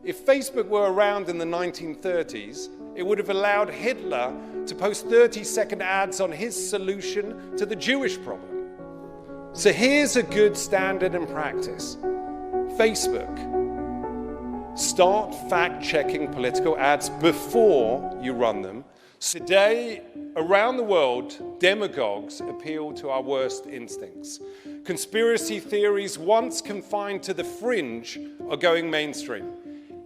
If Facebook were around in the 1930s, it would have allowed Hitler to post 30-second ads on his solution to the Jewish problem. So here's a good standard and practice. Facebook, start fact-checking political ads before you run them. Today, around the world, demagogues appeal to our worst instincts. Conspiracy theories, once confined to the fringe, are going mainstream.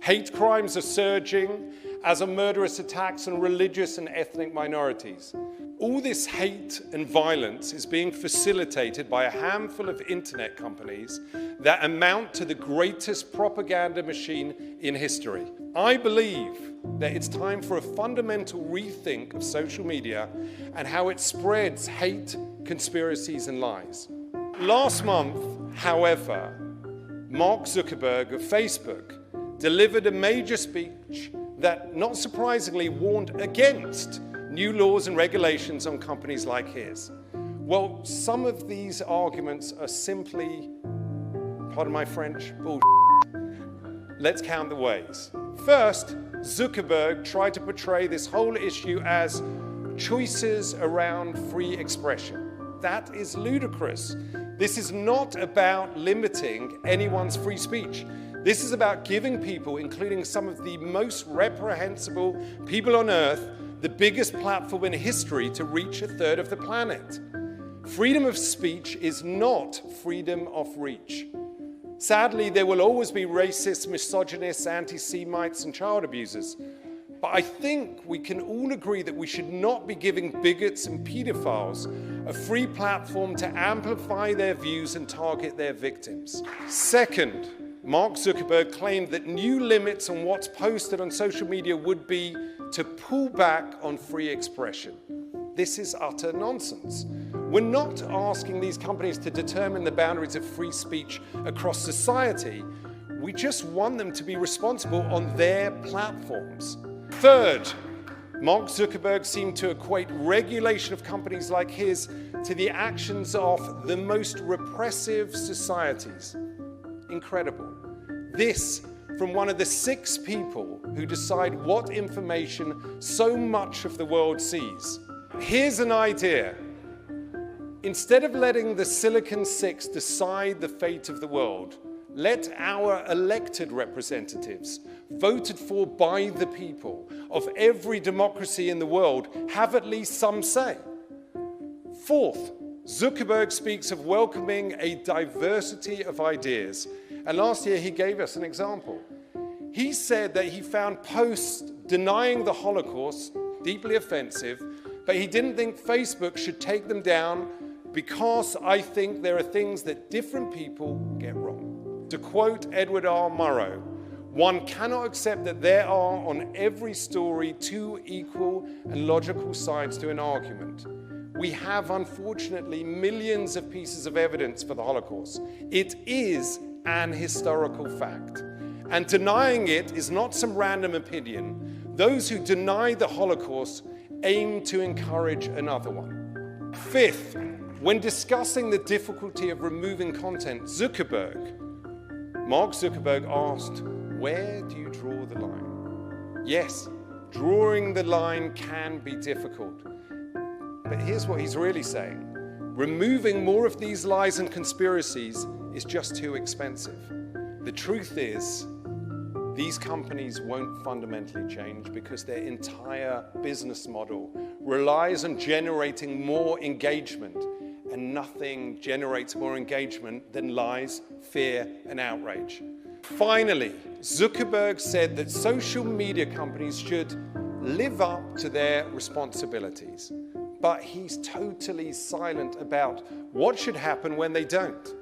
Hate crimes are surging, as are murderous attacks on religious and ethnic minorities. All this hate and violence is being facilitated by a handful of internet companies that amount to the greatest propaganda machine in history. I believe that it's time for a fundamental rethink of social media and how it spreads hate, conspiracies, and lies. Last month, however, Mark Zuckerberg of Facebook delivered a major speech that, not surprisingly, warned against new laws and regulations on companies like his. Well, some of these arguments are simply, pardon my French, bullshit. Let's count the ways. First, Zuckerberg tried to portray this whole issue as choices around free expression. That is ludicrous. This is not about limiting anyone's free speech. This is about giving people, including some of the most reprehensible people on earth, the biggest platform in history to reach a third of the planet. Freedom of speech is not freedom of reach. Sadly, there will always be racists, misogynists, anti-Semites, and child abusers. But I think we can all agree that we should not be giving bigots and pedophiles a free platform to amplify their views and target their victims. Second, Mark Zuckerberg claimed that new limits on what's posted on social media would be to pull back on free expression. This is utter nonsense. We're not asking these companies to determine the boundaries of free speech across society. We just want them to be responsible on their platforms. Third, Mark Zuckerberg seemed to equate regulation of companies like his to the actions of the most repressive societies. Incredible. This from one of the 6 people who decide what information so much of the world sees. Here's an idea. Instead of letting the Silicon Six decide the fate of the world, let our elected representatives, voted for by the people of every democracy in the world, have at least some say. Fourth, Zuckerberg speaks of welcoming a diversity of ideas. And last year he gave us an example. He said that he found posts denying the Holocaust deeply offensive, but he didn't think Facebook should take them down because I think there are things that different people get wrong. To quote Edward R. Murrow, one cannot accept that there are on every story 2 equal and logical sides to an argument. We have, unfortunately, millions of pieces of evidence for the Holocaust. It is an historical fact. And denying it is not some random opinion. Those who deny the Holocaust aim to encourage another one. Fifth, when discussing the difficulty of removing content, Mark Zuckerberg asked, where do you draw the line? Yes, drawing the line can be difficult. But here's what he's really saying. Removing more of these lies and conspiracies is just too expensive. The truth is, these companies won't fundamentally change because their entire business model relies on generating more engagement, and nothing generates more engagement than lies, fear, and outrage. Finally, Zuckerberg said that social media companies should live up to their responsibilities, but he's totally silent about what should happen when they don't.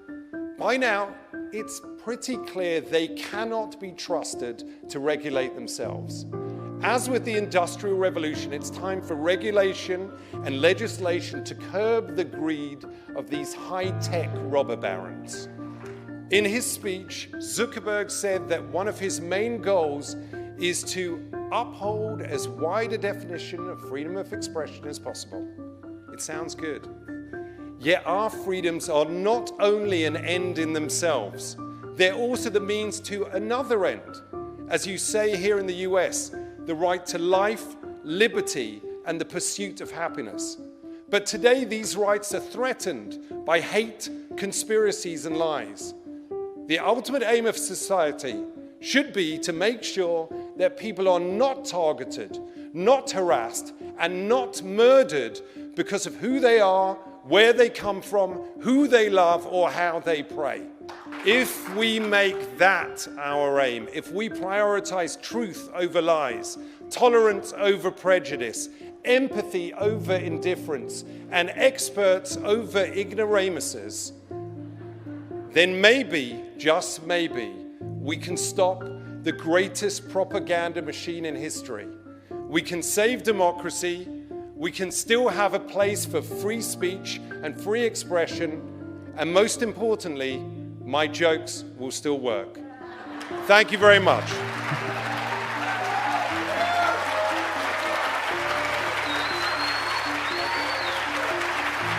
By now, it's pretty clear they cannot be trusted to regulate themselves. As with the Industrial Revolution, it's time for regulation and legislation to curb the greed of these high-tech robber barons. In his speech, Zuckerberg said that one of his main goals is to uphold as wide a definition of freedom of expression as possible. It sounds good. Yet our freedoms are not only an end in themselves, they're also the means to another end. as you say here in the US, the right to life, liberty, and the pursuit of happiness. But today these rights are threatened by hate, conspiracies, and lies. The ultimate aim of society should be to make sure that people are not targeted, not harassed, and not murdered because of who they are, where they come from, who they love, or how they pray. If we make that our aim, if we prioritize truth over lies, tolerance over prejudice, empathy over indifference, and experts over ignoramuses, then maybe, just maybe, we can stop the greatest propaganda machine in history. We can save democracy. We can still have a place for free speech and free expression. And most importantly, my jokes will still work. Thank you very much.